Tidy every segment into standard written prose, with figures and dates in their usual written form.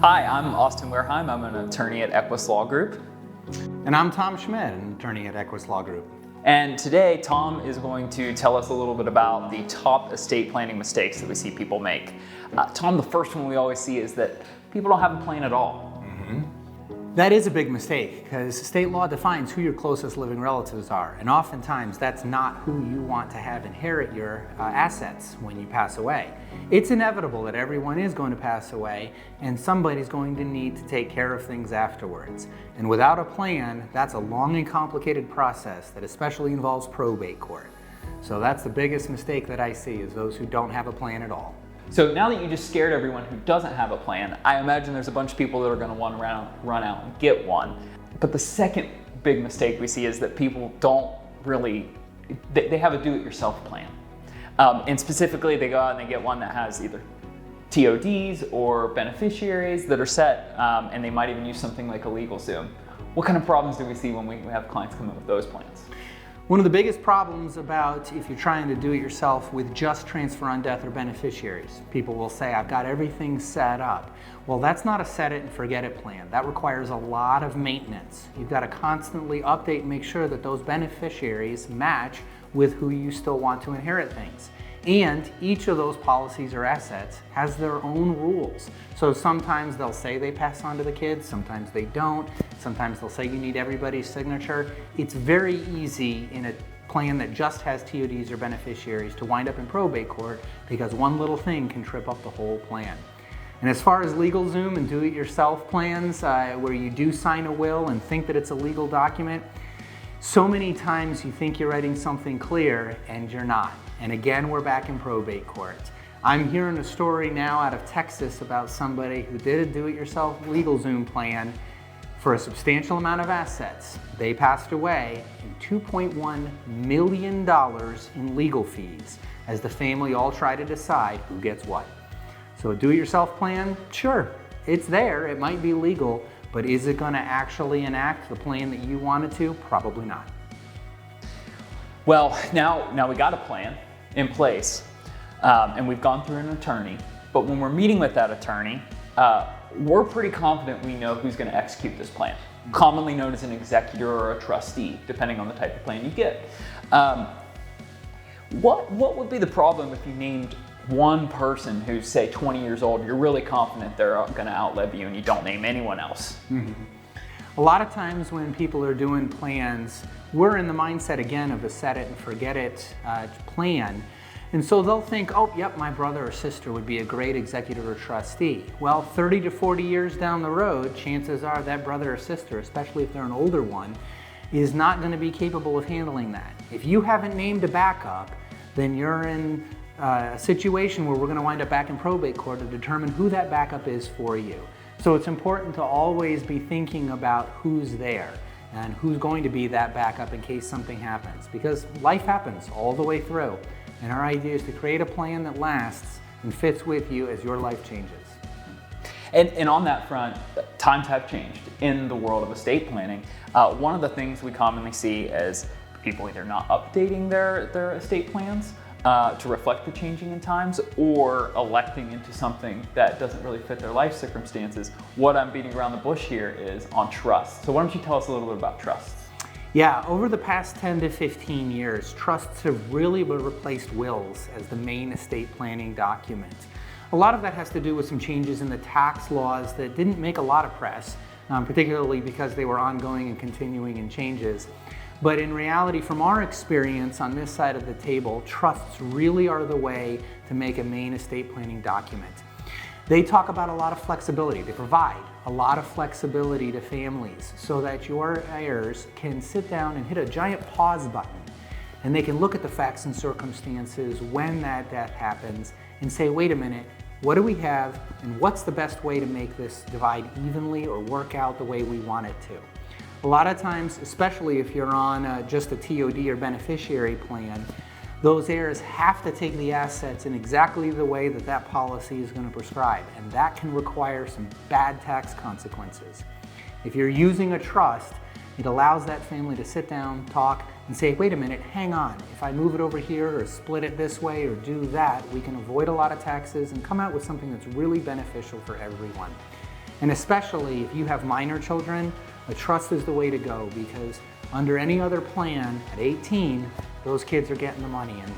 Hi, I'm Austin Warehime. I'm an attorney at Equus Law Group. And I'm Tom Schmitt, an attorney at Equus Law Group. And today, Tom is going to tell us a little bit about the top estate planning mistakes that we see people make. Tom, the first one we always see is that people don't have a plan at all. That is a big mistake because state law defines who your closest living relatives are, and oftentimes that's not who you want to have inherit your assets when you pass away. It's inevitable that everyone is going to pass away and somebody's going to need to take care of things afterwards. And without a plan, that's a long and complicated process that especially involves probate court. So that's the biggest mistake that I see, is those who don't have a plan at all. So now that you just scared everyone who doesn't have a plan, I imagine there's a bunch of people that are going to want to run out and get one. But the second big mistake we see is that people don't really, they have a do-it-yourself plan. And specifically, they go out and they get one that has either TODs or beneficiaries that are set, and they might even use something like a LegalZoom. What kind of problems do we see when we have clients come in with those plans? One of the biggest problems about if you're trying to do it yourself with just transfer on death or beneficiaries, people will say, I've got everything set up. Well, that's not a set it and forget it plan. That requires a lot of maintenance. You've got to constantly update and make sure that those beneficiaries match with who you still want to inherit things. And each of those policies or assets has their own rules. So sometimes they'll say they pass on to the kids, sometimes they don't. Sometimes they'll say you need everybody's signature. It's very easy in a plan that just has TODs or beneficiaries to wind up in probate court because one little thing can trip up the whole plan. And as far as LegalZoom and do-it-yourself plans, where you do sign a will and think that it's a legal document, so many times you think you're writing something clear and you're not. And again, we're back in probate court. I'm hearing a story now out of Texas about somebody who did a do-it-yourself LegalZoom plan for a substantial amount of assets. They passed away in $2.1 million in legal fees as the family all try to decide who gets what. So a do-it-yourself plan, sure, it's there, it might be legal, but is it going to actually enact the plan that you wanted to? Probably not. Well, now we got a plan in place, and we've gone through an attorney, but when we're meeting with that attorney, we're pretty confident we know who's going to execute this plan, commonly known as an executor or a trustee, depending on the type of plan you get. What would be the problem if you named one person who's, say, 20 years old, you're really confident they're going to outlive you, and you don't name anyone else? A lot of times when people are doing plans, we're in the mindset again of a set it and forget it plan. And so they'll think, oh, yep, my brother or sister would be a great executor or trustee. Well, 30 to 40 years down the road, chances are that brother or sister, especially if they're an older one, is not going to be capable of handling that. If you haven't named a backup, then you're in a situation where we're going to wind up back in probate court to determine who that backup is for you. So it's important to always be thinking about who's there and who's going to be that backup in case something happens, because life happens all the way through. And our idea is to create a plan that lasts and fits with you as your life changes. And on that front, times have changed in the world of estate planning. One of the things we commonly see is people either not updating their estate plans to reflect the changing in times, or electing into something that doesn't really fit their life circumstances. What I'm beating around the bush here is on trust. So why don't you tell us a little bit about trusts? Yeah, over the past 10 to 15 years, trusts have really replaced wills as the main estate planning document. A lot of that has to do with some changes in the tax laws that didn't make a lot of press, particularly because they were ongoing and continuing in changes. But in reality, from our experience on this side of the table, trusts really are the way to make a main estate planning document. They talk about a lot of flexibility. They provide a lot of flexibility to families so that your heirs can sit down and hit a giant pause button, and they can look at the facts and circumstances when that death happens and say, wait a minute, what do we have and what's the best way to make this divide evenly or work out the way we want it to? A lot of times, especially if you're on just a TOD or beneficiary plan, those heirs have to take the assets in exactly the way that that policy is going to prescribe, and that can require some bad tax consequences. If you're using a trust, it allows that family to sit down, talk, and say, wait a minute, hang on, if I move it over here or split it this way or do that, we can avoid a lot of taxes and come out with something that's really beneficial for everyone. And especially if you have minor children, a trust is the way to go, because under any other plan, at 18, those kids are getting the money. And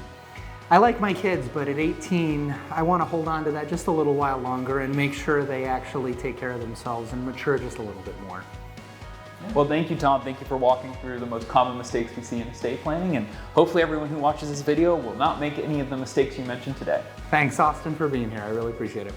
I like my kids, but at 18, I want to hold on to that just a little while longer and make sure they actually take care of themselves and mature just a little bit more. Well, thank you, Tom. Thank you for walking through the most common mistakes we see in estate planning, and hopefully everyone who watches this video will not make any of the mistakes you mentioned today. Thanks, Austin, for being here. I really appreciate it.